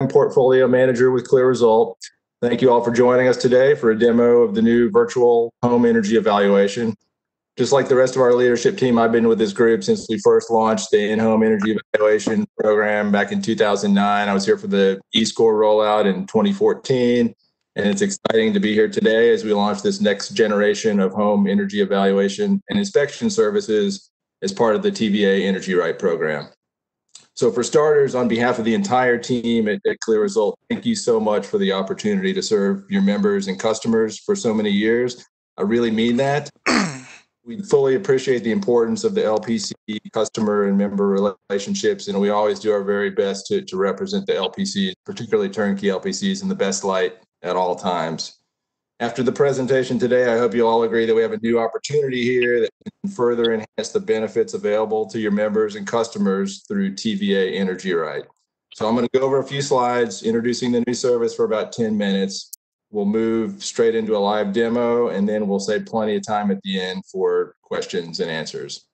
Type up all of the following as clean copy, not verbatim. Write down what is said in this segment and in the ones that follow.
Portfolio Manager with Clear Result. Thank you all for joining us today for a demo of the new virtual home energy evaluation. Just like the rest of our leadership team, I've been with this group since we first launched the in-home energy evaluation program back in 2009. I was here for the eScore rollout in 2014, and it's exciting to be here today as we launch this next generation of home energy evaluation and inspection services as part of the TVA Energy Right program. So for starters, on behalf of the entire team at Clear Result, thank you so much for the opportunity to serve your members and customers for so many years. I really mean that. We fully appreciate the importance of the LPC customer and member relationships, and we always do our very best to represent the LPCs, particularly turnkey LPCs, in the best light at all times. After the presentation today, I hope you all agree that we have a new opportunity here that can further enhance the benefits available to your members and customers through TVA Energy Right. So I'm going to go over a few slides introducing the new service for about 10 minutes. We'll move straight into a live demo, and then we'll save plenty of time at the end for questions and answers.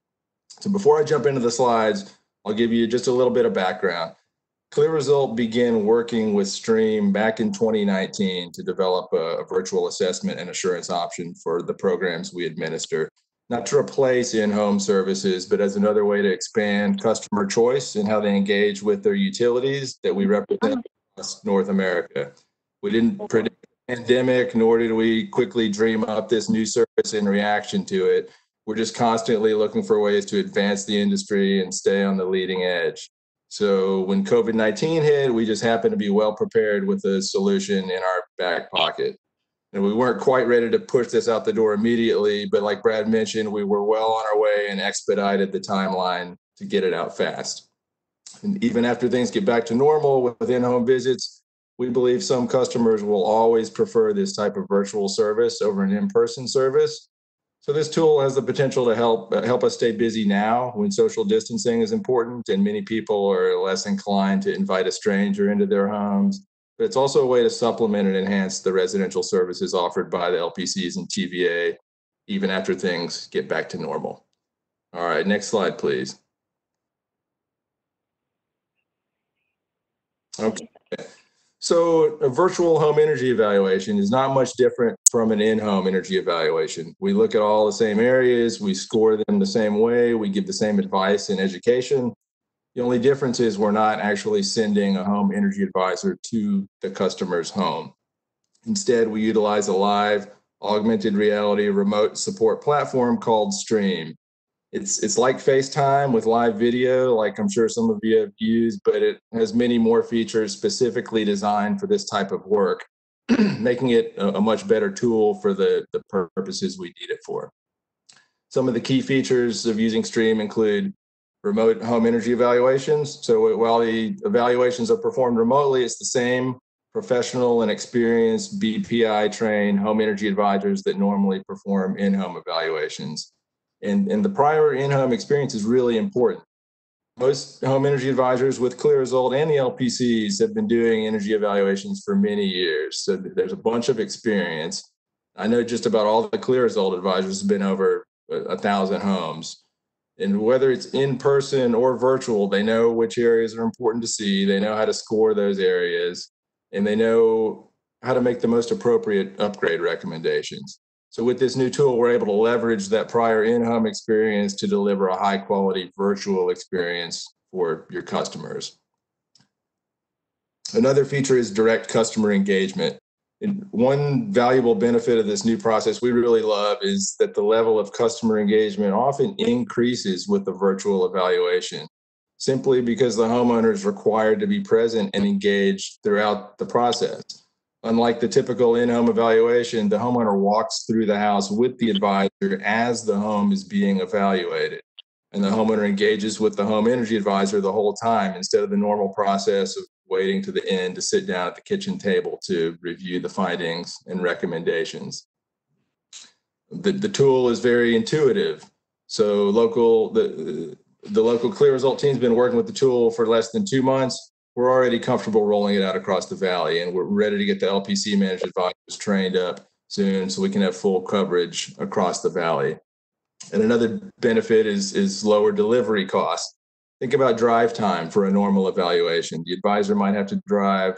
So before I jump into the slides, I'll give you just a little bit of background. Clear Result began working with Stream back in 2019 to develop a virtual assessment and assurance option for the programs we administer, not to replace in-home services, but as another way to expand customer choice in how they engage with their utilities that we represent across North America. We didn't predict the pandemic, nor did we quickly dream up this new service in reaction to it. We're just constantly looking for ways to advance the industry and stay on the leading edge. So when COVID-19 hit, we just happened to be well prepared with a solution in our back pocket. And we weren't quite ready to push this out the door immediately, but like Brad mentioned, we were well on our way and expedited the timeline to get it out fast. And even after things get back to normal with in-home visits, we believe some customers will always prefer this type of virtual service over an in-person service. So this tool has the potential to help us stay busy now when social distancing is important and many people are less inclined to invite a stranger into their homes. But it's also a way to supplement and enhance the residential services offered by the LPCs and TVA, even after things get back to normal. All right, next slide, please. Okay. So a virtual home energy evaluation is not much different from an in-home energy evaluation. We look at all the same areas, we score them the same way, we give the same advice and education. The only difference is we're not actually sending a home energy advisor to the customer's home. Instead, we utilize a live augmented reality remote support platform called Stream. It's like FaceTime with live video, like I'm sure some of you have used, but it has many more features specifically designed for this type of work, making it a much better tool for the purposes we need it for. Some of the key features of using Stream include remote home energy evaluations. So while the evaluations are performed remotely, it's the same professional and experienced BPI trained home energy advisors that normally perform in-home evaluations. And the prior in-home experience is really important. Most home energy advisors with Clear Result and the LPCs have been doing energy evaluations for many years. So there's a bunch of experience. I know just about all the Clear Result advisors have been over 1,000 homes. And whether it's in person or virtual, they know which areas are important to see. They know how to score those areas, and they know how to make the most appropriate upgrade recommendations. So with this new tool, we're able to leverage that prior in-home experience to deliver a high-quality virtual experience for your customers. Another feature is direct customer engagement. And one valuable benefit of this new process we really love is that the level of customer engagement often increases with the virtual evaluation, simply because the homeowner is required to be present and engaged throughout the process. Unlike the typical in-home evaluation, the homeowner walks through the house with the advisor as the home is being evaluated. And the homeowner engages with the home energy advisor the whole time instead of the normal process of waiting to the end to sit down at the kitchen table to review the findings and recommendations. The tool is very intuitive. So the local Clear Result team's been working with the tool for less than 2 months. We're already comfortable rolling it out across the valley, and we're ready to get the LPC managed advisors trained up soon so we can have full coverage across the valley. And another benefit is lower delivery costs. Think about drive time for a normal evaluation. The advisor might have to drive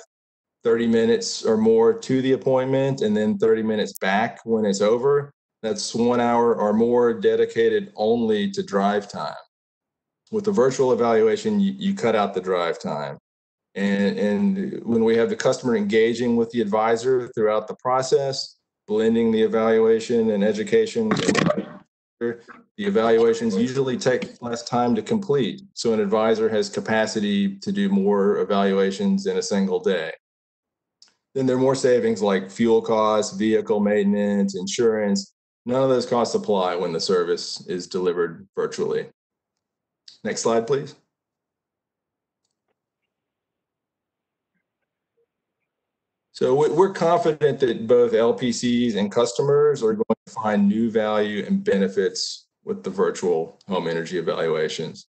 30 minutes or more to the appointment and then 30 minutes back when it's over. That's 1 hour or more dedicated only to drive time. With a virtual evaluation, you cut out the drive time. And when we have the customer engaging with the advisor throughout the process, blending the evaluation and education, the evaluations usually take less time to complete. So an advisor has capacity to do more evaluations in a single day. Then there are more savings like fuel costs, vehicle maintenance, insurance. None of those costs apply when the service is delivered virtually. Next slide, please. So we're confident that both LPCs and customers are going to find new value and benefits with the virtual home energy evaluations.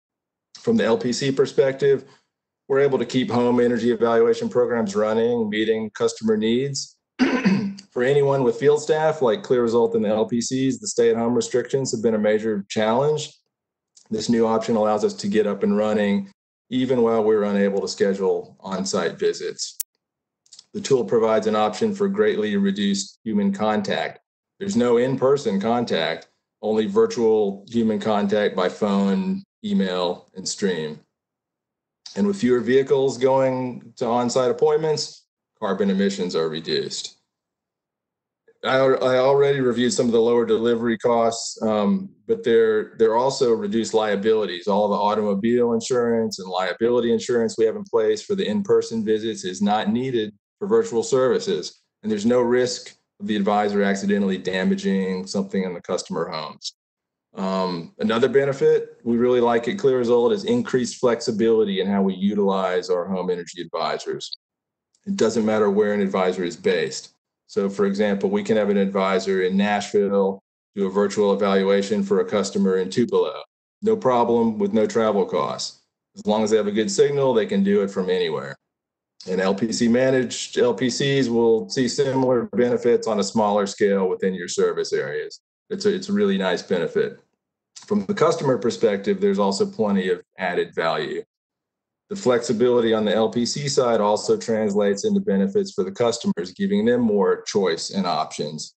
From the LPC perspective, we're able to keep home energy evaluation programs running, meeting customer needs. For anyone with field staff, like Clear Result and the LPCs, the stay-at-home restrictions have been a major challenge. This new option allows us to get up and running even while we're unable to schedule on-site visits. The tool provides an option for greatly reduced human contact. There's no in-person contact, only virtual human contact by phone, email, and stream. And with fewer vehicles going to on-site appointments, carbon emissions are reduced. I already reviewed some of the lower delivery costs, but there also reduced liabilities. All the automobile insurance and liability insurance we have in place for the in-person visits is not needed for virtual services, and there's no risk of the advisor accidentally damaging something in the customer homes. Another benefit we really like at Clear Result is increased flexibility in how we utilize our home energy advisors. It doesn't matter where an advisor is based. So for example, we can have an advisor in Nashville do a virtual evaluation for a customer in Tupelo. No problem with no travel costs. As long as they have a good signal, they can do it from anywhere. And LPC managed LPCs will see similar benefits on a smaller scale within your service areas. It's a really nice benefit. From the customer perspective, there's also plenty of added value. The flexibility on the LPC side also translates into benefits for the customers, giving them more choice and options.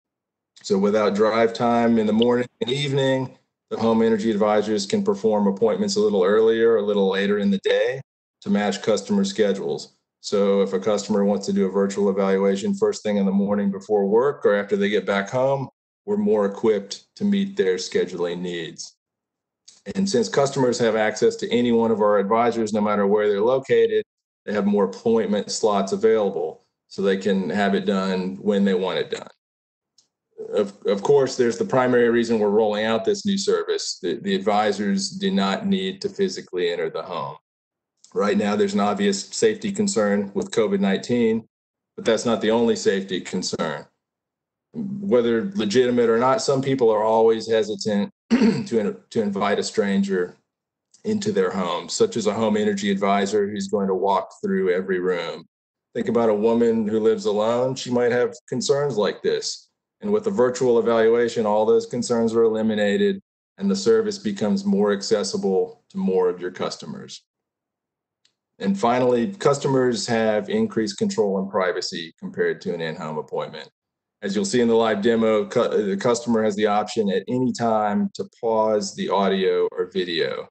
So without drive time in the morning and evening, the home energy advisors can perform appointments a little earlier, a little later in the day to match customer schedules. So if a customer wants to do a virtual evaluation first thing in the morning before work or after they get back home, we're more equipped to meet their scheduling needs. And since customers have access to any one of our advisors, no matter where they're located, they have more appointment slots available so they can have it done when they want it done. Of course, there's the primary reason we're rolling out this new service. The advisors do not need to physically enter the home. Right now, there's an obvious safety concern with COVID-19, but that's not the only safety concern. Whether legitimate or not, some people are always hesitant to invite a stranger into their home, such as a home energy advisor who's going to walk through every room. Think about a woman who lives alone. She might have concerns like this. And with a virtual evaluation, all those concerns are eliminated and the service becomes more accessible to more of your customers. And finally, customers have increased control and privacy compared to an in-home appointment. As you'll see in the live demo, the customer has the option at any time to pause the audio or video.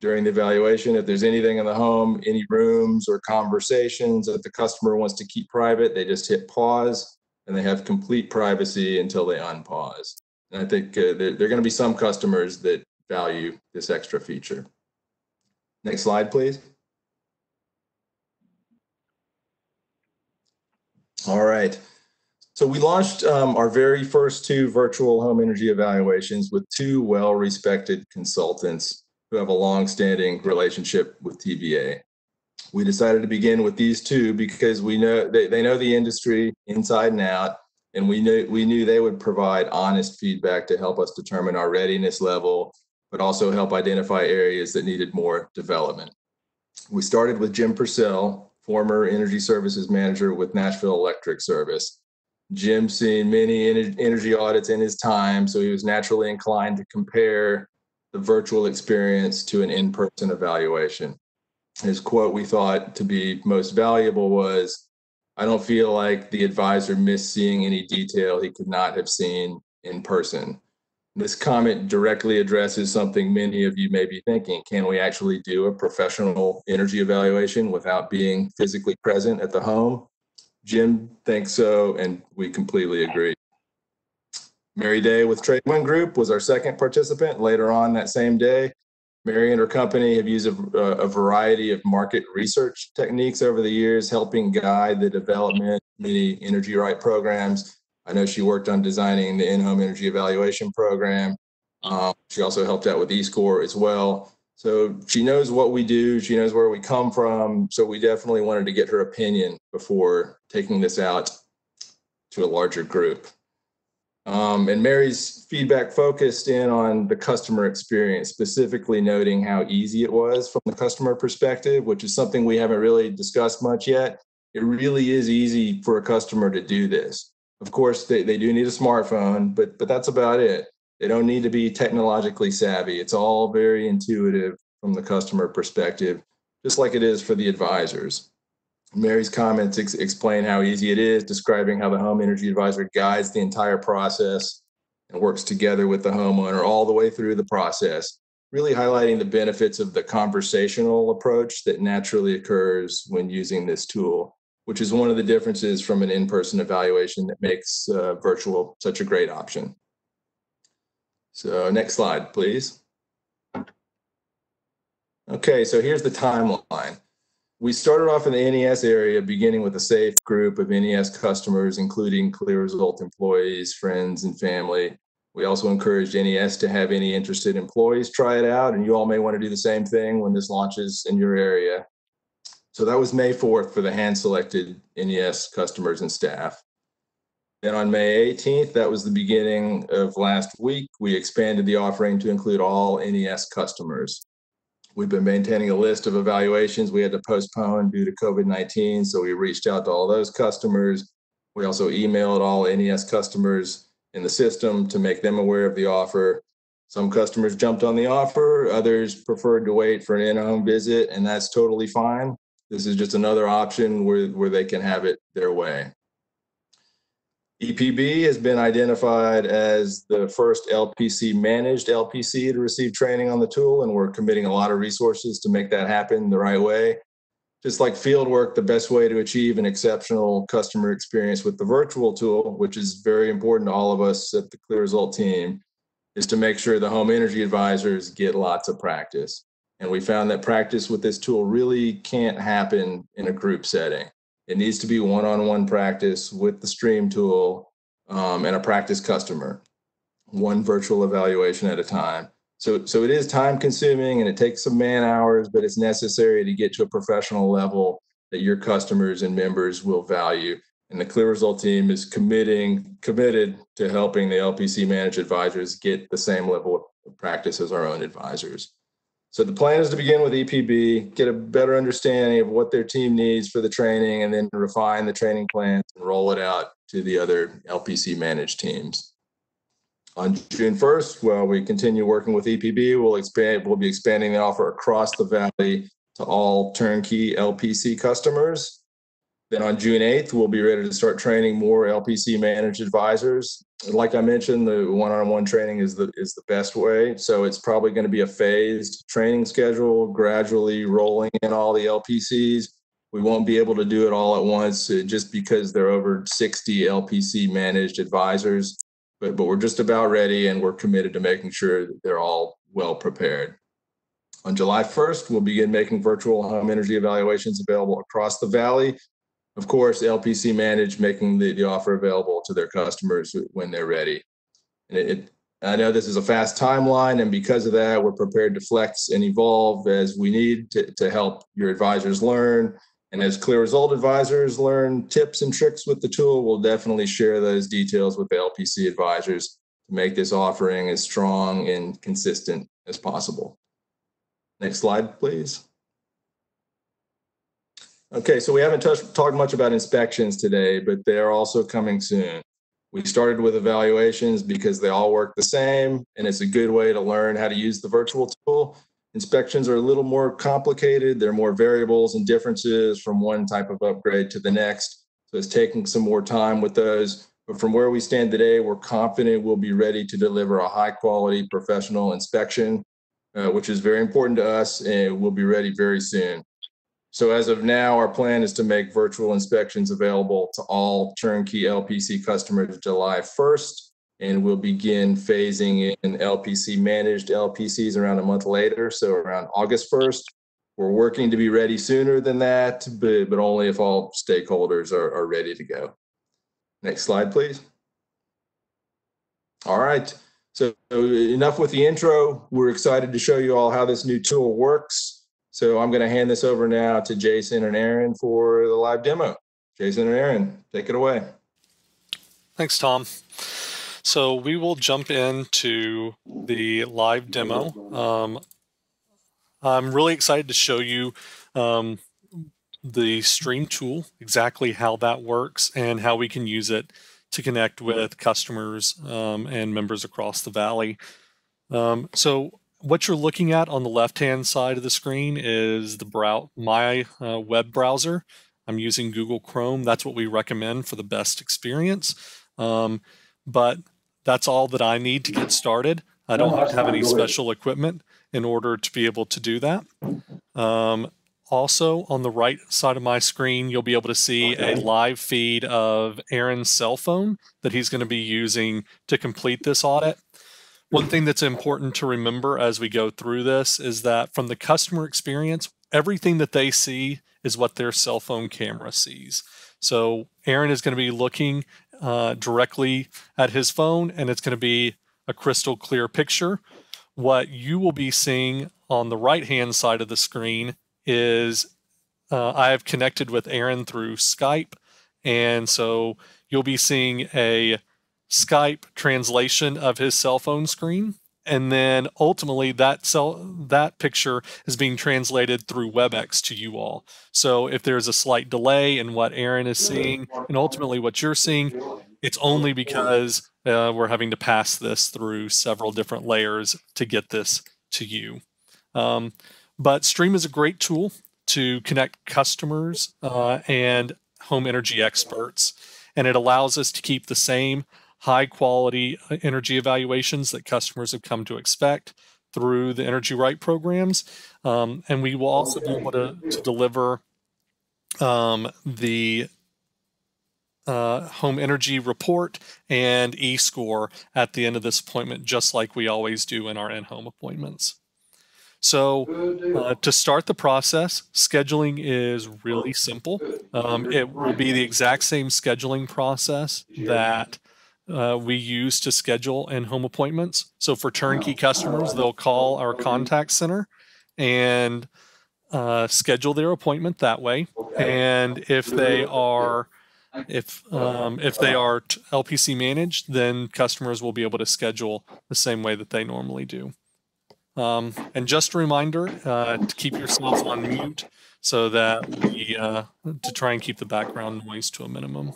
During the evaluation, if there's anything in the home, any rooms or conversations that the customer wants to keep private, they just hit pause and they have complete privacy until they unpause. And I think there are going to be some customers that value this extra feature. Next slide, please. All right. So we launched our very first 2 virtual home energy evaluations with 2 well-respected consultants who have a long-standing relationship with TVA. We decided to begin with these 2 because we know they know the industry inside and out, and we knew they would provide honest feedback to help us determine our readiness level, but also help identify areas that needed more development. We started with Jim Purcell, former energy services manager with Nashville Electric Service. Jim's seen many energy audits in his time, so he was naturally inclined to compare the virtual experience to an in-person evaluation. His quote we thought to be most valuable was, "I don't feel like the advisor missed seeing any detail he could not have seen in person." This comment directly addresses something many of you may be thinking. Can we actually do a professional energy evaluation without being physically present at the home? Jim thinks so, and we completely agree. Mary Day with Tradewind Group was our second participant. Later on that same day, Mary and her company have used a variety of market research techniques over the years, helping guide the development of many energy right programs. I know she worked on designing the in-home energy evaluation program. She also helped out with eScore as well. So she knows what we do. She knows where we come from. So we definitely wanted to get her opinion before taking this out to a larger group. And Mary's feedback focused in on the customer experience, specifically noting how easy it was from the customer perspective, which is something we haven't really discussed much yet. It really is easy for a customer to do this. Of course, they do need a smartphone, but that's about it. They don't need to be technologically savvy. It's all very intuitive from the customer perspective, just like it is for the advisors. Mary's comments explain how easy it is, describing how the home energy advisor guides the entire process and works together with the homeowner all the way through the process, really highlighting the benefits of the conversational approach that naturally occurs when using this tool, which is one of the differences from an in-person evaluation that makes virtual such a great option. So next slide, please. Okay, so here's the timeline. We started off in the NES area, beginning with a safe group of NES customers, including Clear Result employees, friends, and family. We also encouraged NES to have any interested employees try it out, and you all may want to do the same thing when this launches in your area. So that was May 4th for the hand-selected NES customers and staff. Then on May 18th, that was the beginning of last week, we expanded the offering to include all NES customers. We've been maintaining a list of evaluations we had to postpone due to COVID-19, so we reached out to all those customers. We also emailed all NES customers in the system to make them aware of the offer. Some customers jumped on the offer, others preferred to wait for an in-home visit, and that's totally fine. This is just another option where they can have it their way. EPB has been identified as the first LPC managed LPC to receive training on the tool, and we're committing a lot of resources to make that happen the right way. Just like field work, the best way to achieve an exceptional customer experience with the virtual tool, which is very important to all of us at the Clear Result team, is to make sure the home energy advisors get lots of practice. And we found that practice with this tool really can't happen in a group setting. It needs to be one-on-one practice with the stream tool and a practice customer, one virtual evaluation at a time. So it is time consuming and it takes some man hours, but it's necessary to get to a professional level that your customers and members will value. And the Clear Result team is committed to helping the LPC managed advisors get the same level of practice as our own advisors. So the plan is to begin with EPB, get a better understanding of what their team needs for the training, and then refine the training plans and roll it out to the other LPC managed teams. On June 1st, while we continue working with EPB, we'll be expanding the offer across the valley to all turnkey LPC customers. Then on June 8th, we'll be ready to start training more LPC managed advisors. Like I mentioned, the one-on-one training is the best way. So it's probably going to be a phased training schedule, gradually rolling in all the LPCs. We won't be able to do it all at once just because there are over 60 LPC managed advisors, but we're just about ready and we're committed to making sure that they're all well prepared. On July 1st, we'll begin making virtual home energy evaluations available across the valley. Of course, LPC managed, making the offer available to their customers when they're ready. And I know this is a fast timeline, and because of that, we're prepared to flex and evolve as we need to help your advisors learn. And as Clear Result advisors learn tips and tricks with the tool, we'll definitely share those details with the LPC advisors to make this offering as strong and consistent as possible. Next slide, please. Okay, so we haven't talked much about inspections today, but they are also coming soon. We started with evaluations because they all work the same, and it's a good way to learn how to use the virtual tool. Inspections are a little more complicated. There are more variables and differences from one type of upgrade to the next. So it's taking some more time with those. But from where we stand today, we're confident we'll be ready to deliver a high quality professional inspection, which is very important to us, and we'll be ready very soon. So as of now, our plan is to make virtual inspections available to all turnkey LPC customers July 1st, and we'll begin phasing in LPC managed LPCs around a month later, so around August 1st. We're working to be ready sooner than that, but only if all stakeholders are ready to go. Next slide, please. All right, so enough with the intro. We're excited to show you all how this new tool works. So I'm going to hand this over now to Jason and Aaron for the live demo. Jason and Aaron, take it away. Thanks, Tom. So we will jump into the live demo. I'm really excited to show you the stream tool, exactly how that works and how we can use it to connect with customers and members across the valley. So what you're looking at on the left-hand side of the screen is my web browser. I'm using Google Chrome. That's what we recommend for the best experience. But that's all that I need to get started. I don't have any special equipment in order to be able to do that. Also, on the right side of my screen, you'll be able to see a live feed of Aaron's cell phone that he's going to be using to complete this audit. One thing that's important to remember as we go through this is that from the customer experience, everything that they see is what their cell phone camera sees. So Aaron is going to be looking directly at his phone, and it's going to be a crystal clear picture. What you will be seeing on the right-hand side of the screen is I have connected with Aaron through Skype, and so you'll be seeing a Skype translation of his cell phone screen, and then ultimately that picture is being translated through WebEx to you all. So if there's a slight delay in what Aaron is seeing and ultimately what you're seeing, it's only because we're having to pass this through several different layers to get this to you. But Stream is a great tool to connect customers and home energy experts, and it allows us to keep the same high quality energy evaluations that customers have come to expect through the Energy Right programs. And we will also be able to deliver the home energy report and e-score at the end of this appointment, just like we always do in our in-home appointments. So to start the process, scheduling is really simple. It will be the exact same scheduling process that we use to schedule in-home appointments. So for turnkey customers, they'll call our contact center and schedule their appointment that way. And if they are LPC managed, then customers will be able to schedule the same way that they normally do. And just a reminder to keep yourself on mute so that we to try and keep the background noise to a minimum.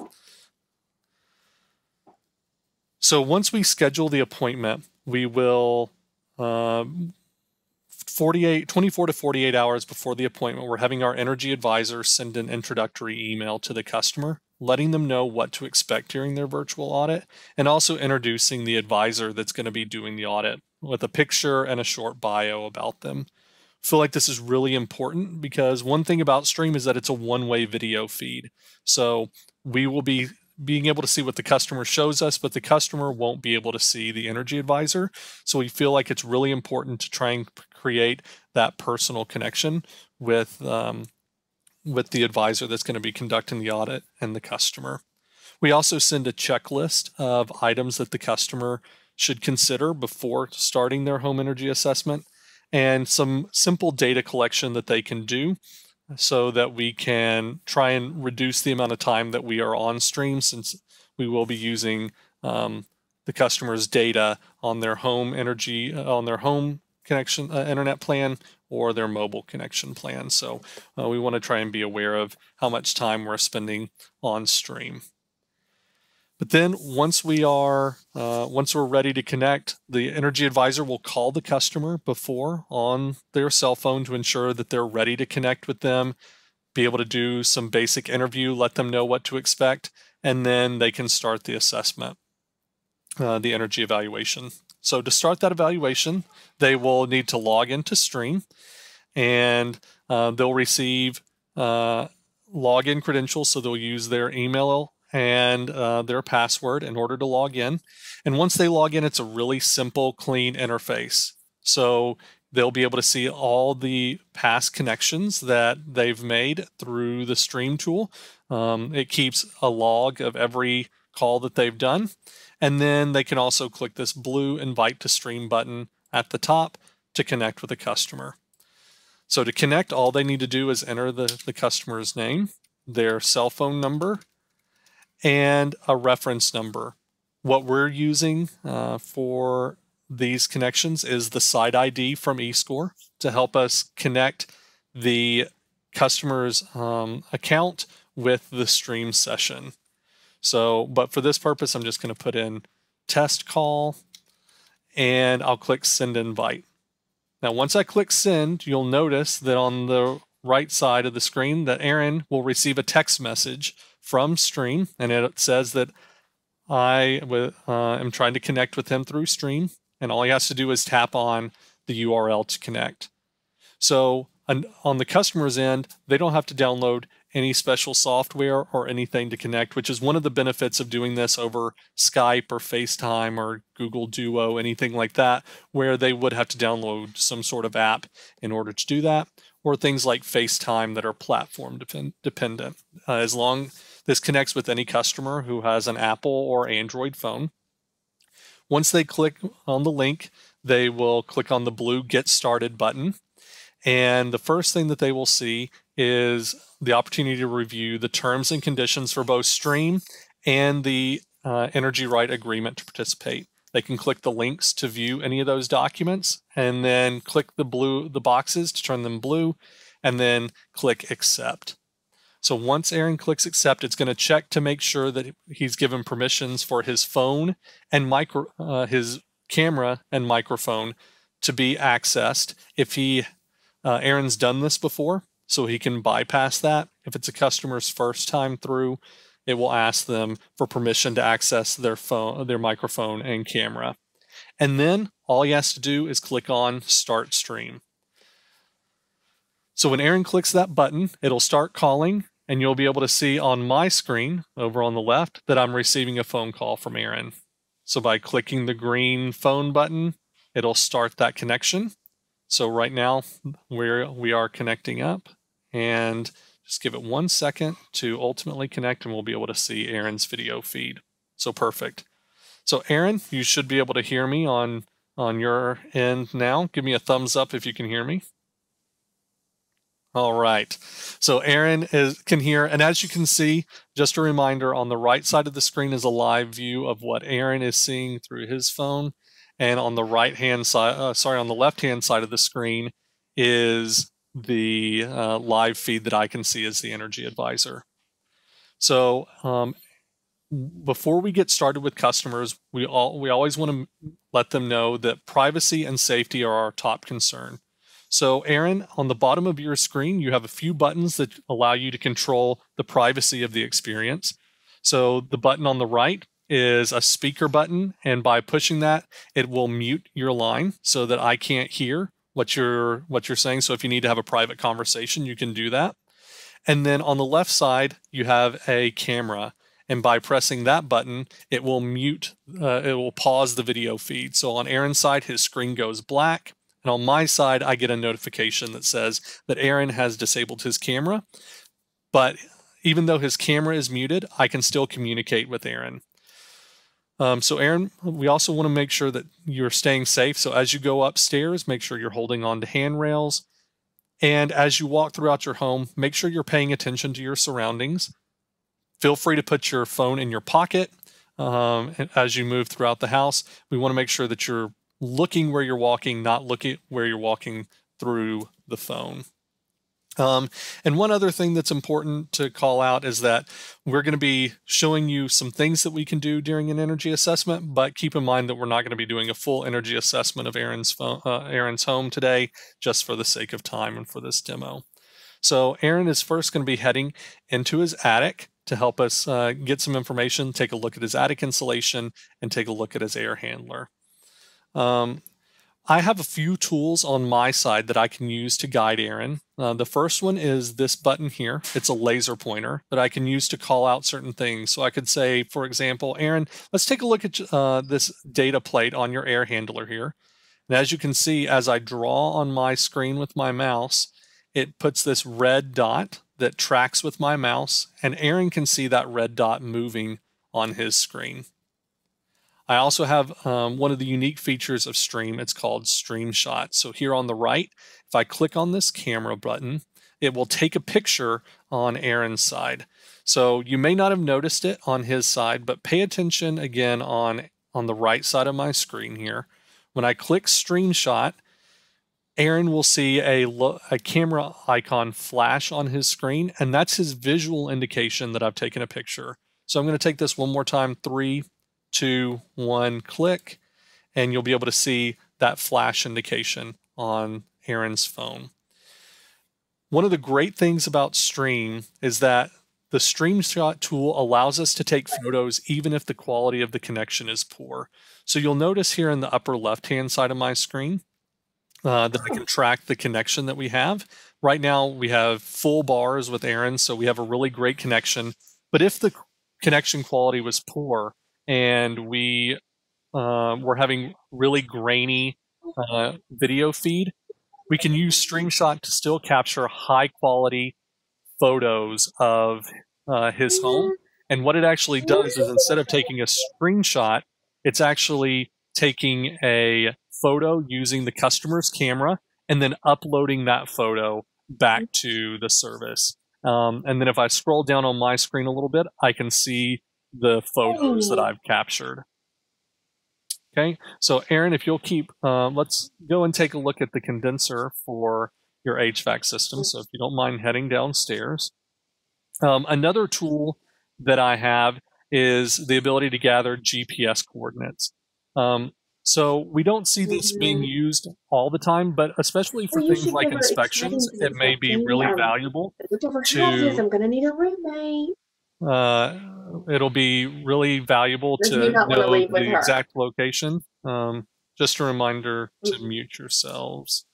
So once we schedule the appointment, we will 24 to 48 hours before the appointment, we're having our energy advisor send an introductory email to the customer, letting them know what to expect during their virtual audit, and also introducing the advisor that's going to be doing the audit with a picture and a short bio about them. I feel like this is really important because one thing about Stream is that it's a one-way video feed. So we will be being able to see what the customer shows us, but the customer won't be able to see the energy advisor. So we feel like it's really important to try and create that personal connection with the advisor that's going to be conducting the audit and the customer. We also send a checklist of items that the customer should consider before starting their home energy assessment and some simple data collection that they can do so that we can try and reduce the amount of time that we are on Stream, since we will be using the customer's data on their home energy, on their home connection internet plan or their mobile connection plan. So we want to try and be aware of how much time we're spending on Stream. But then once we're ready to connect, the energy advisor will call the customer before on their cell phone to ensure that they're ready to connect with them, be able to do some basic interview, let them know what to expect, and then they can start the assessment, the energy evaluation. So to start that evaluation, they will need to log into Stream, and they'll receive login credentials. So they'll use their email and their password in order to log in. And once they log in, it's a really simple, clean interface. So they'll be able to see all the past connections that they've made through the Stream tool. It keeps a log of every call that they've done. And then they can also click this blue Invite to Stream button at the top to connect with a customer. So to connect, all they need to do is enter the customer's name, their cell phone number, and a reference number. What we're using for these connections is the site ID from eScore to help us connect the customer's account with the Stream session. So, but for this purpose, I'm just going to put in test call, and I'll click send invite. Now, once I click send, you'll notice that on the right side of the screen that Aaron will receive a text message from Stream, and it says that I am trying to connect with him through Stream, and all he has to do is tap on the URL to connect. So on the customer's end, they don't have to download any special software or anything to connect, which is one of the benefits of doing this over Skype or FaceTime or Google Duo, anything like that, where they would have to download some sort of app in order to do that, or things like FaceTime that are platform dependent. As long this connects with any customer who has an Apple or Android phone. Once they click on the link, they will click on the blue Get Started button. And the first thing that they will see is the opportunity to review the terms and conditions for both Stream and the Energy Right Agreement to participate. They can click the links to view any of those documents, and then click the boxes to turn them blue, and then click Accept. So once Aaron clicks Accept, it's going to check to make sure that he's given permissions for his phone and his camera and microphone to be accessed. If Aaron's done this before, so he can bypass that. If it's a customer's first time through, it will ask them for permission to access their phone, their microphone and camera. And then all he has to do is click on Start Stream. So when Aaron clicks that button, it'll start calling, and you'll be able to see on my screen over on the left that I'm receiving a phone call from Aaron. So by clicking the green phone button, it'll start that connection. So right now we are connecting up, and just give it 1 second to ultimately connect, and we'll be able to see Aaron's video feed. So perfect. So Aaron, you should be able to hear me on your end now. Give me a thumbs up if you can hear me. All right. So Aaron can hear, and as you can see, just a reminder, on the right side of the screen is a live view of what Aaron is seeing through his phone. And on the right-hand side, on the left-hand side of the screen is the live feed that I can see as the energy advisor. So before we get started with customers, we always want to let them know that privacy and safety are our top concern. So Aaron, on the bottom of your screen, you have a few buttons that allow you to control the privacy of the experience. So the button on the right is a speaker button, and by pushing that, it will mute your line so that I can't hear what you're saying. So if you need to have a private conversation, you can do that. And then on the left side, you have a camera, and by pressing that button, it will pause the video feed. So on Aaron's side, his screen goes black, and on my side, I get a notification that says that Aaron has disabled his camera. But even though his camera is muted, I can still communicate with Aaron. So Aaron, we also want to make sure that you're staying safe. So as you go upstairs, make sure you're holding on to handrails. And as you walk throughout your home, make sure you're paying attention to your surroundings. Feel free to put your phone in your pocket as you move throughout the house. We want to make sure that you're looking where you're walking, not looking where you're walking through the phone. And one other thing that's important to call out is that we're going to be showing you some things that we can do during an energy assessment, but keep in mind that we're not going to be doing a full energy assessment of Aaron's home today, just for the sake of time and for this demo. So Aaron is first going to be heading into his attic to help us get some information, take a look at his attic insulation, and take a look at his air handler. I have a few tools on my side that I can use to guide Aaron. The first one is this button here. It's a laser pointer that I can use to call out certain things. So I could say, for example, Aaron, let's take a look at this data plate on your air handler here. And as you can see, as I draw on my screen with my mouse, it puts this red dot that tracks with my mouse, and Aaron can see that red dot moving on his screen. I also have one of the unique features of Stream. It's called Stream Shot. So here on the right, if I click on this camera button, it will take a picture on Aaron's side. So you may not have noticed it on his side, but pay attention again on the right side of my screen here. When I click Stream Shot, Aaron will see a camera icon flash on his screen, and that's his visual indication that I've taken a picture. So I'm going to take this one more time, 3, 2, 1, click, and you'll be able to see that flash indication on Aaron's phone. One of the great things about Stream is that the Stream Shot tool allows us to take photos even if the quality of the connection is poor. So you'll notice here in the upper left-hand side of my screen that I can track the connection that we have. Right now we have full bars with Aaron, so we have a really great connection. But if the connection quality was poor, and we were having really grainy video feed, we can use Stream Shot to still capture high quality photos of his home. And what it actually does is instead of taking a screenshot, it's actually taking a photo using the customer's camera and then uploading that photo back to the service. And then if I scroll down on my screen a little bit, I can see the photos that I've captured. Okay, so Aaron, if you'll keep, let's go and take a look at the condenser for your HVAC system. So if you don't mind heading downstairs. Another tool that I have is the ability to gather GPS coordinates. So we don't see this being used all the time, but especially for things like inspections, it may be really valuable to, I'm gonna need a roommate. it'll be really valuable to know the exact location. Just a reminder to mute yourselves.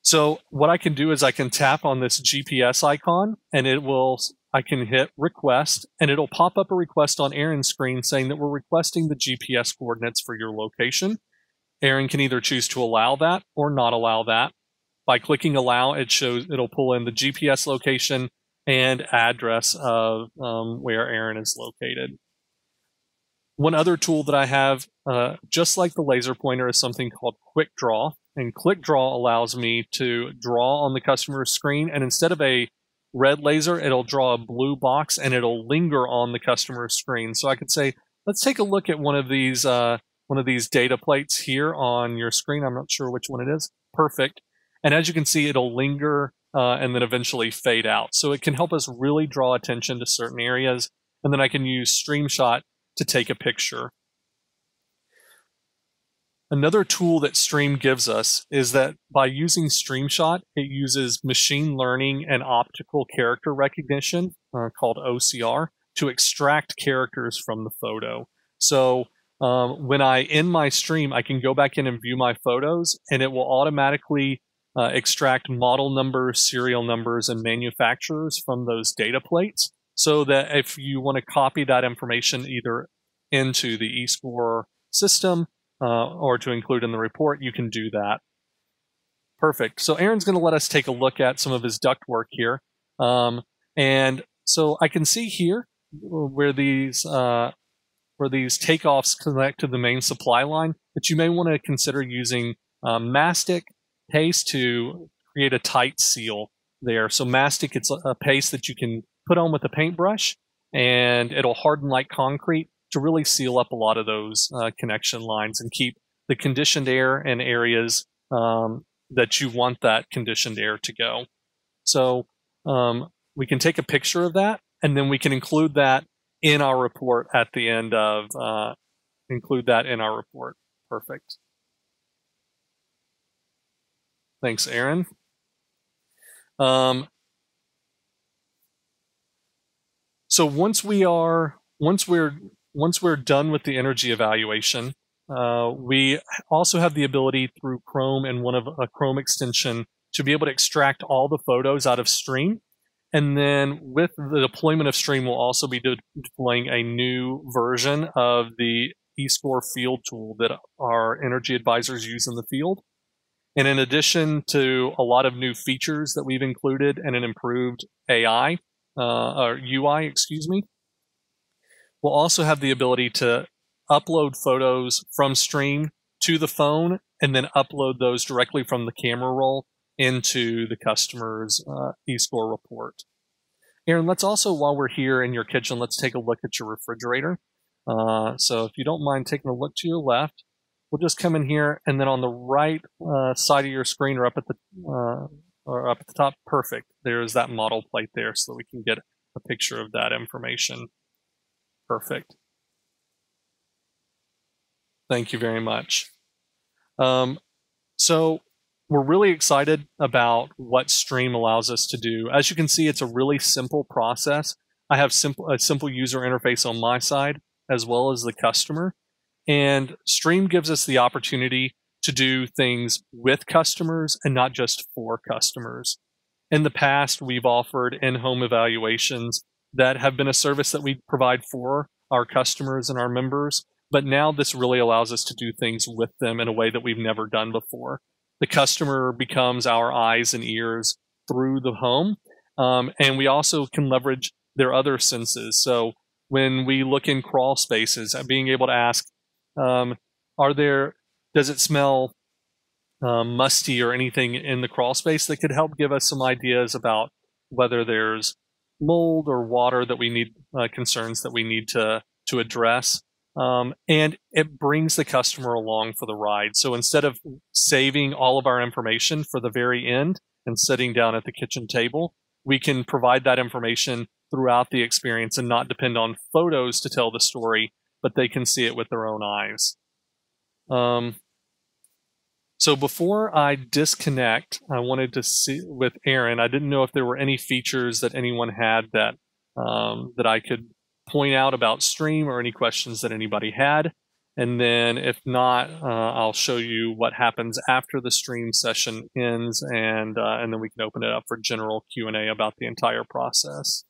So what I can do is I can tap on this GPS icon and I can hit request and it'll pop up a request on Aaron's screen saying that we're requesting the GPS coordinates for your location. Aaron can either choose to allow that or not allow that. By clicking allow, it'll pull in the GPS location and address of where Aaron is located. One other tool that I have, just like the laser pointer, is something called Quick Draw. And Quick Draw allows me to draw on the customer's screen, and instead of a red laser, it'll draw a blue box and it'll linger on the customer's screen. So I could say, let's take a look at one of these data plates here on your screen. I'm not sure which one it is. Perfect. And as you can see, it'll linger and then eventually fade out. So it can help us really draw attention to certain areas. And then I can use Stream Shot to take a picture. Another tool that Stream gives us is that by using Stream Shot, it uses machine learning and optical character recognition, called OCR, to extract characters from the photo. So when I end my stream, I can go back in and view my photos, and it will automatically extract model numbers, serial numbers, and manufacturers from those data plates, so that if you want to copy that information either into the eScore system or to include in the report, you can do that. Perfect. So Aaron's going to let us take a look at some of his ductwork here. And so I can see here where these takeoffs connect to the main supply line, that you may want to consider using mastic paste to create a tight seal there. So mastic, it's a paste that you can put on with a paintbrush, and it'll harden like concrete to really seal up a lot of those connection lines and keep the conditioned air in areas that you want that conditioned air to go. So we can take a picture of that, and then we can include that in our report at the end of, Perfect. Thanks, Aaron. So once we're done with the energy evaluation, we also have the ability through Chrome and a Chrome extension to be able to extract all the photos out of Stream. And then with the deployment of Stream, we'll also be deploying a new version of the eScore field tool that our energy advisors use in the field. And in addition to a lot of new features that we've included and an improved AI, or UI, excuse me, we'll also have the ability to upload photos from Stream to the phone and then upload those directly from the camera roll into the customer's eScore report. Aaron, let's also, while we're here in your kitchen, let's take a look at your refrigerator. So if you don't mind taking a look to your left, we'll just come in here, and then on the right side of your screen or up at the top, perfect. There's that model plate there so that we can get a picture of that information. Perfect. Thank you very much. So we're really excited about what Stream allows us to do. As you can see, it's a really simple process. I have a simple user interface on my side as well as the customer. And Stream gives us the opportunity to do things with customers and not just for customers. In the past, we've offered in-home evaluations that have been a service that we provide for our customers and our members, but now this really allows us to do things with them in a way that we've never done before. The customer becomes our eyes and ears through the home, and we also can leverage their other senses. So when we look in crawl spaces, being able to ask, does it smell musty or anything in the crawl space that could help give us some ideas about whether there's mold or water that we need, concerns that we need to address. And it brings the customer along for the ride. So instead of saving all of our information for the very end and sitting down at the kitchen table, we can provide that information throughout the experience and not depend on photos to tell the story, but they can see it with their own eyes. So before I disconnect, I wanted to see with Aaron, I didn't know if there were any features that anyone had that that I could point out about Stream or any questions that anybody had. And then if not, I'll show you what happens after the Stream session ends, and then we can open it up for general Q&A about the entire process.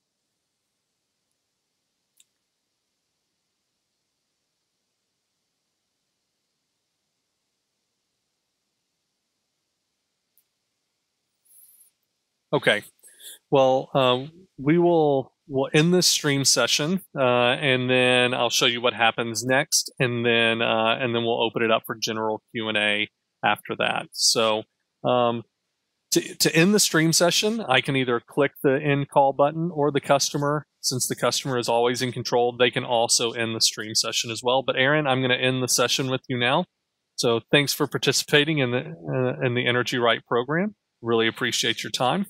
Okay, well, we'll end this Stream session, and then I'll show you what happens next, and then we'll open it up for general Q&A after that. So to end the Stream session, I can either click the end call button, or the customer, since the customer is always in control, they can also end the Stream session as well. But Aaron, I'm going to end the session with you now. So thanks for participating in the Energy Right program. Really appreciate your time.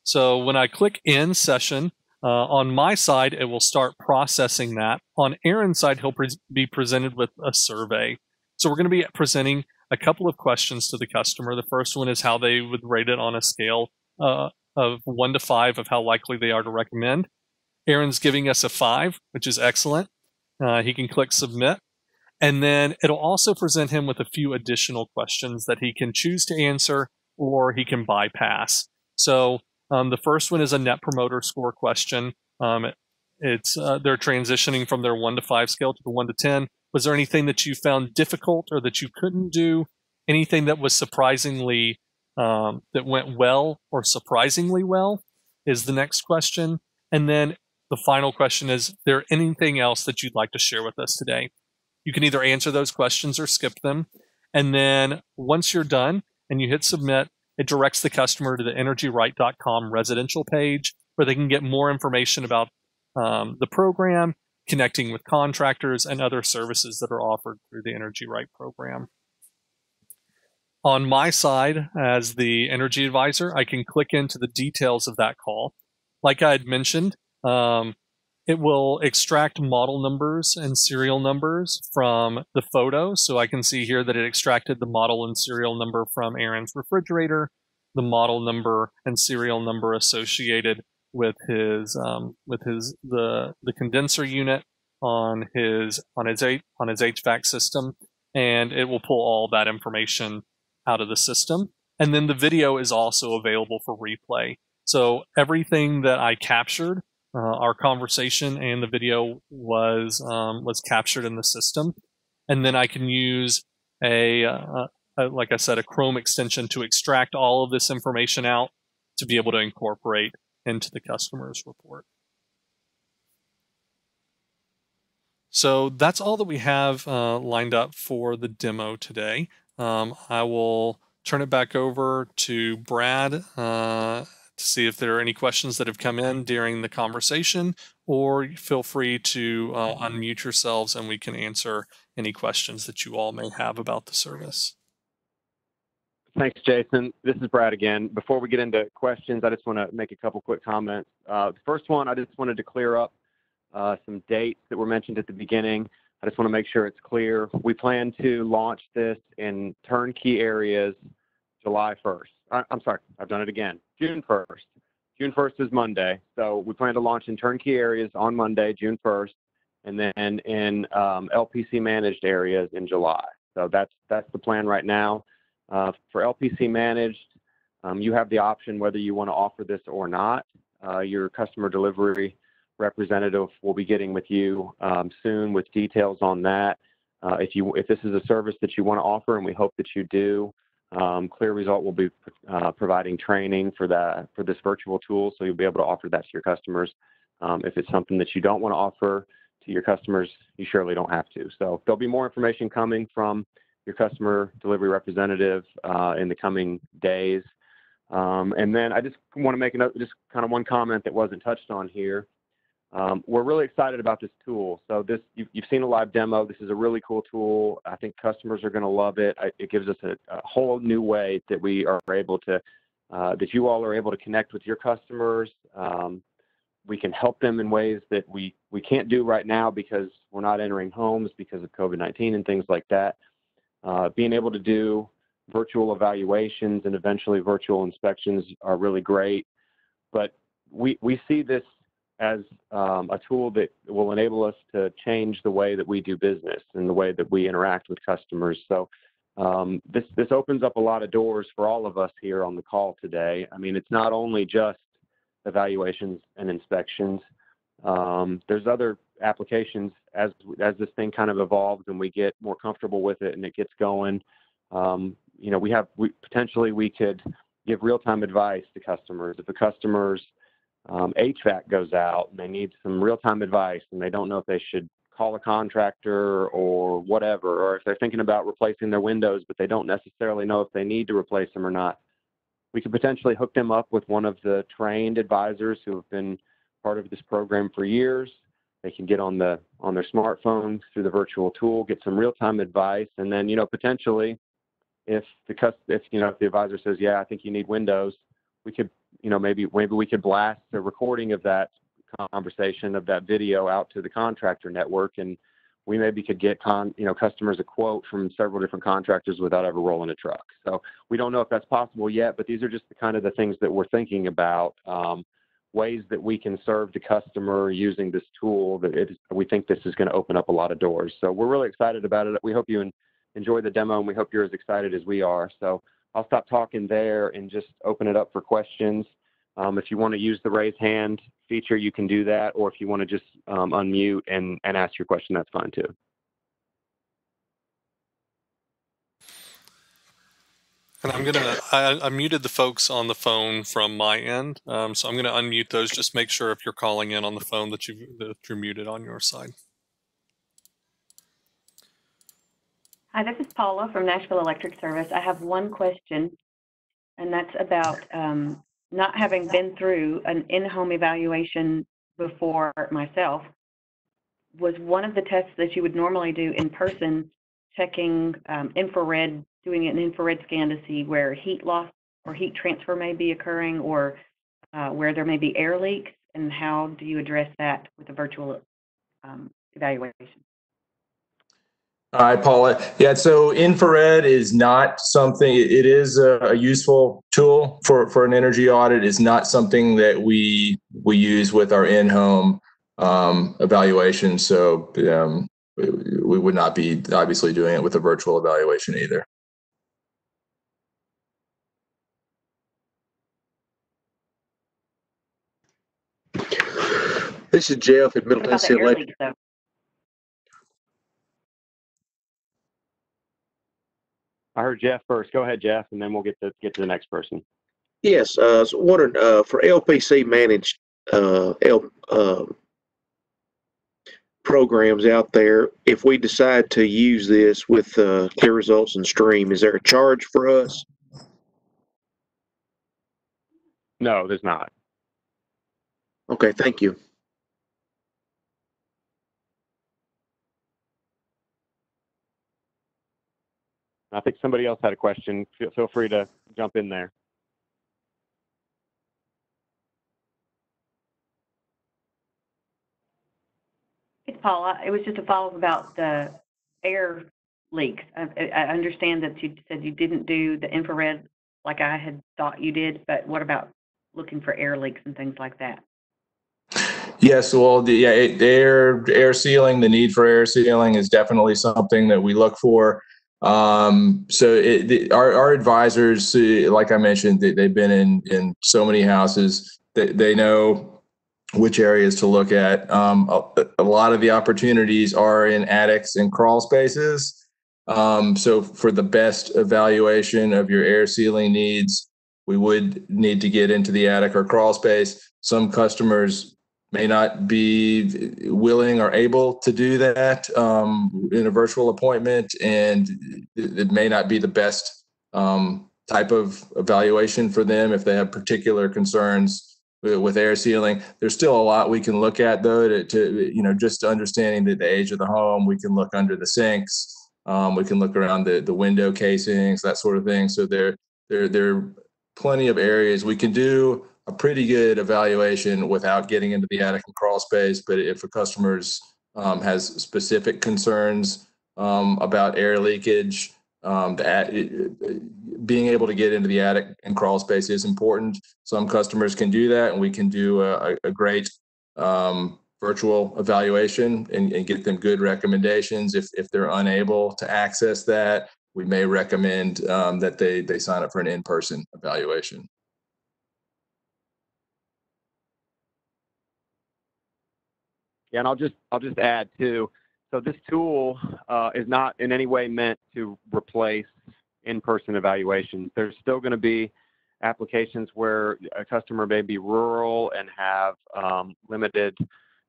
So when I click end session, on my side, it will start processing that. On Aaron's side, he'll be presented with a survey. So we're going to be presenting a couple of questions to the customer. The first one is how they would rate it on a scale of 1 to 5 of how likely they are to recommend. Aaron's giving us a 5, which is excellent. He can click submit. And then it'll also present him with a few additional questions that he can choose to answer or he can bypass. So the first one is a Net Promoter Score question. They're transitioning from their 1 to 5 scale to the 1 to 10. Was there anything that you found difficult or that you couldn't do? Anything that was surprisingly, that went well or surprisingly well is the next question. And then the final question is there anything else that you'd like to share with us today? You can either answer those questions or skip them. And then once you're done and you hit submit, it directs the customer to the energyright.com residential page where they can get more information about the program, connecting with contractors, and other services that are offered through the Energy Right program. On my side, as the energy advisor, I can click into the details of that call. Like I had mentioned, it will extract model numbers and serial numbers from the photo. So I can see here that it extracted the model and serial number from Aaron's refrigerator, the model number and serial number associated with the condenser unit on his HVAC system, and it will pull all that information out of the system. And then the video is also available for replay. So everything that I captured, our conversation and the video was captured in the system, and then I can use like I said, a Chrome extension to extract all of this information out to be able to incorporate into the customer's report. So that's all that we have lined up for the demo today. I will turn it back over to Brad to see if there are any questions that have come in during the conversation, or feel free to unmute yourselves and we can answer any questions that you all may have about the service. Thanks, Jason. This is Brad again. Before we get into questions, I just want to make a couple quick comments. The first one, I just wanted to clear up some dates that were mentioned at the beginning. I just want to make sure it's clear. We plan to launch this in turnkey areas July 1st. I'm sorry, I've done it again. June 1st. June 1st is Monday. So we plan to launch in turnkey areas on Monday, June 1st, and then in LPC managed areas in July. So that's the plan right now. For LPC managed, you have the option whether you want to offer this or not. Your customer delivery representative will be getting with you soon with details on that. If this is a service that you want to offer, and we hope that you do, Clear Result will be providing training for this virtual tool, so you'll be able to offer that to your customers. If it's something that you don't want to offer to your customers, you surely don't have to. So there'll be more information coming from your customer delivery representative in the coming days. And then I just want to make just kind of one comment that wasn't touched on here. We're really excited about this tool. So you've seen a live demo. This is a really cool tool. I think customers are going to love it. It gives us a whole new way that we are able to, that you all are able to connect with your customers. We can help them in ways that we can't do right now because we're not entering homes because of COVID-19 and things like that. Being able to do virtual evaluations and eventually virtual inspections are really great. But we see this as a tool that will enable us to change the way that we do business and the way that we interact with customers. So this opens up a lot of doors for all of us here on the call today. I mean, it's not only just evaluations and inspections. There's other applications as this thing kind of evolves and we get more comfortable with it and it gets going. You know, potentially we could give real-time advice to customers. If a customer's HVAC goes out and they need some real-time advice and they don't know if they should call a contractor or whatever, or if they're thinking about replacing their windows but they don't necessarily know if they need to replace them or not, we could potentially hook them up with one of the trained advisors who have been part of this program for years. They can get on their smartphone through the virtual tool, get some real-time advice, and then, you know, potentially if the advisor says, yeah, I think you need windows, we could, you know, maybe we could blast a recording of that conversation, of that video out to the contractor network, and we maybe could get customers a quote from several different contractors without ever rolling a truck. So we don't know if that's possible yet, but these are just the things that we're thinking about, ways that we can serve the customer using this tool. We think this is going to open up a lot of doors. So we're really excited about it. We hope you enjoy the demo, and we hope you're as excited as we are. So I'll stop talking there and just open it up for questions. If you want to use the raise hand feature, you can do that. Or if you want to just unmute and ask your question, that's fine too. And I muted the folks on the phone from my end. So I'm going to unmute those. Just make sure if you're calling in on the phone that you're muted on your side. Hi, this is Paula from Nashville Electric Service. I have one question, and that's about not having been through an in-home evaluation before myself. Was one of the tests that you would normally do in person checking infrared doing an infrared scan to see where heat loss or heat transfer may be occurring, or where there may be air leaks, and how do you address that with a virtual evaluation? Hi, Paula. Yeah, so infrared is not something, it is a useful tool for an energy audit. It's not something that we use with our in-home evaluation. So we would not be obviously doing it with a virtual evaluation either. This is Jeff at Middle What about the Tennessee air Electric. leaks, though? I heard Jeff first. Go ahead, Jeff, and then we'll get to the next person. Yes, I was wondering for LPC managed programs out there, if we decide to use this with Clear Results and Stream, is there a charge for us? No, there's not. Okay, thank you. I think somebody else had a question. Feel free to jump in there. It's Paula. It was just a follow-up about the air leaks. I understand that you said you didn't do the infrared like I had thought you did, but what about looking for air leaks and things like that? Yes, well, the air sealing, the need for air sealing is definitely something that we look for. So our advisors, like I mentioned, they've been in so many houses that they know which areas to look at. A lot of the opportunities are in attics and crawl spaces. So for the best evaluation of your air sealing needs, we would need to get into the attic or crawl space. Some customers may not be willing or able to do that in a virtual appointment, and it may not be the best type of evaluation for them if they have particular concerns with air sealing. There's still a lot we can look at, though, to just understanding the age of the home. We can look under the sinks. We can look around the window casings, that sort of thing. So there are plenty of areas we can do a pretty good evaluation without getting into the attic and crawl space. But if a customer's has specific concerns about air leakage, being able to get into the attic and crawl space is important. Some customers can do that, and we can do a great virtual evaluation and get them good recommendations. If they're unable to access that, we may recommend that they sign up for an in-person evaluation. Yeah, and I'll just add too. So this tool is not in any way meant to replace in-person evaluations. There's still going to be applications where a customer may be rural and have limited,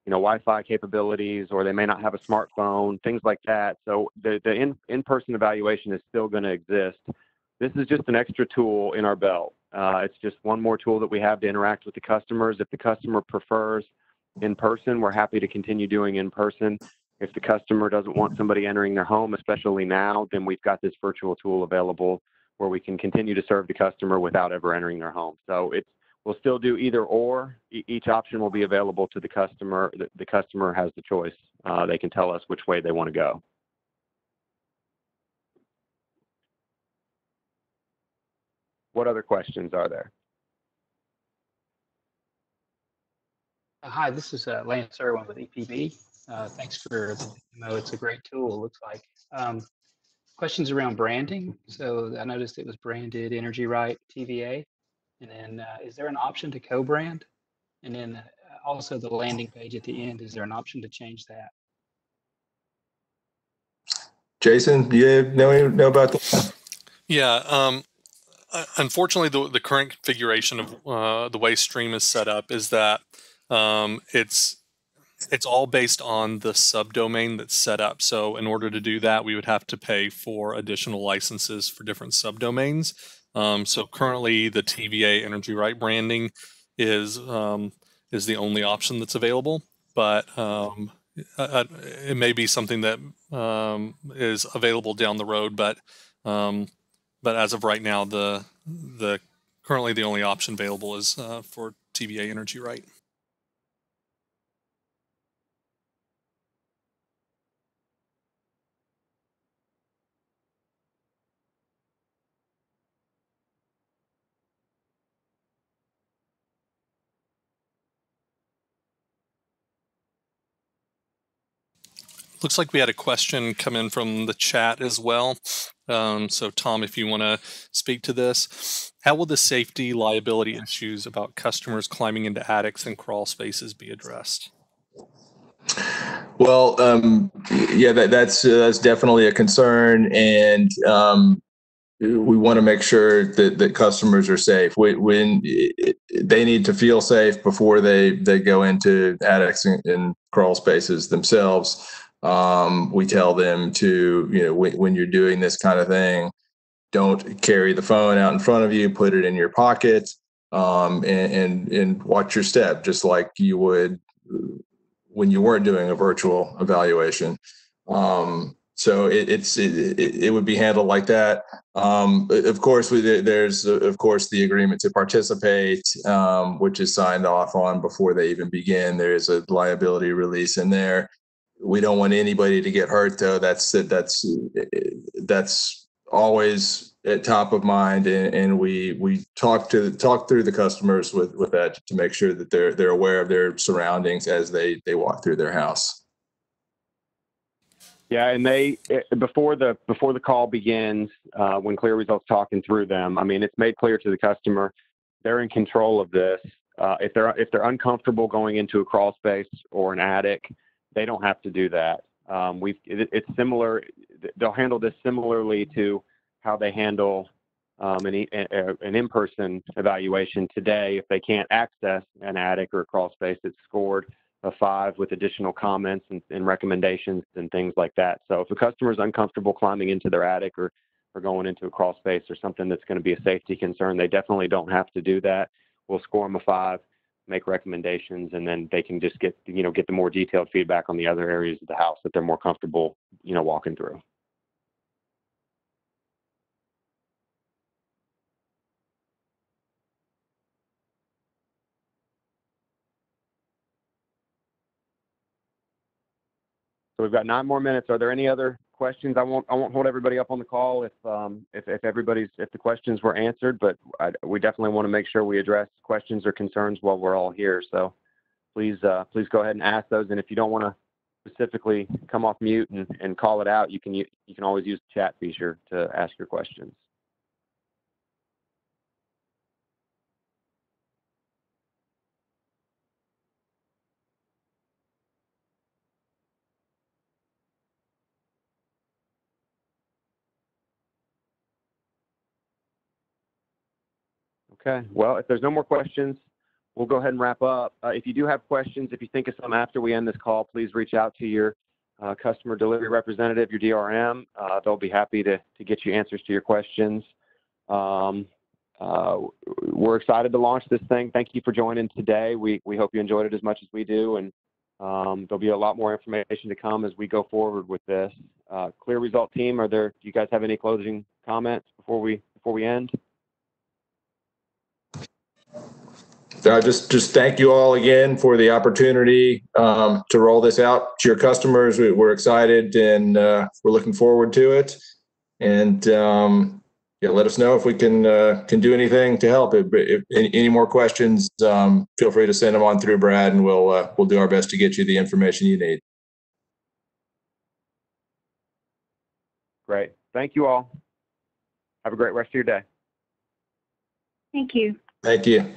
Wi-Fi capabilities, or they may not have a smartphone, things like that. So the in-person evaluation is still going to exist. This is just an extra tool in our belt. It's just one more tool that we have to interact with the customers. If the customer prefers in person, we're happy to continue doing in person. If the customer doesn't want somebody entering their home, especially now, then we've got this virtual tool available where we can continue to serve the customer without ever entering their home. So we'll still do either or. Each option will be available to the customer. The customer has the choice. They can tell us which way they want to go. What other questions are there? Hi, this is Lance Irwin with EPB. Thanks for the demo. It's a great tool, looks like. Questions around branding. So I noticed it was branded Energy Right TVA. And then is there an option to co-brand? And then also the landing page at the end, is there an option to change that? Jason, do you know about that? Yeah. Unfortunately, the current configuration of the way Stream is set up is that it's all based on the subdomain that's set up. So in order to do that, we would have to pay for additional licenses for different subdomains. So currently, the TVA Energy Right branding is the only option that's available, but it may be something that is available down the road. But but as of right now, currently the only option available is for TVA Energy Right. Looks like we had a question come in from the chat as well. So Tom, if you want to speak to this, how will the safety liability issues about customers climbing into attics and crawl spaces be addressed? Well, yeah, that's definitely a concern, and we want to make sure that customers are safe. When they need to feel safe before they go into attics and crawl spaces themselves. We tell them to, when you're doing this kind of thing, don't carry the phone out in front of you. Put it in your pocket, and watch your step, just like you would when you weren't doing a virtual evaluation. So it would be handled like that. Of course, there's of course the agreement to participate, which is signed off on before they even begin. There is a liability release in there. We don't want anybody to get hurt, though. That's always at top of mind, and we talk through the customers with that to make sure that they're aware of their surroundings as they walk through their house. Yeah, and before the call begins, when Clear Results talking through them, I mean, it's made clear to the customer they're in control of this. If they're uncomfortable going into a crawl space or an attic, they don't have to do that. It's similar. They'll handle this similarly to how they handle an in-person evaluation today. If they can't access an attic or a crawl space, it's scored a 5 with additional comments and recommendations and things like that. So if a customer is uncomfortable climbing into their attic or going into a crawl space or something that's going to be a safety concern, they definitely don't have to do that. We'll score them a 5, make recommendations, and then they can just get the more detailed feedback on the other areas of the house that they're more comfortable, walking through. So we've got 9 more minutes. Are there any other questions? I won't hold everybody up on the call if the questions were answered, but we definitely want to make sure we address questions or concerns while we're all here. So please go ahead and ask those. And if you don't want to specifically come off mute and call it out, you can always use the chat feature to ask your questions. Okay, well, if there's no more questions, we'll go ahead and wrap up. If you do have questions, if you think of some after we end this call, please reach out to your customer delivery representative, your DRM. They'll be happy to get you answers to your questions. We're excited to launch this thing. Thank you for joining today. We hope you enjoyed it as much as we do, and there'll be a lot more information to come as we go forward with this. Clear Result team, do you guys have any closing comments before we end? Just thank you all again for the opportunity to roll this out to your customers. We're excited, and we're looking forward to it. And yeah, let us know if we can do anything to help. If any more questions, feel free to send them on through Brad, and we'll do our best to get you the information you need. Great. Thank you all. Have a great rest of your day. Thank you. Thank you.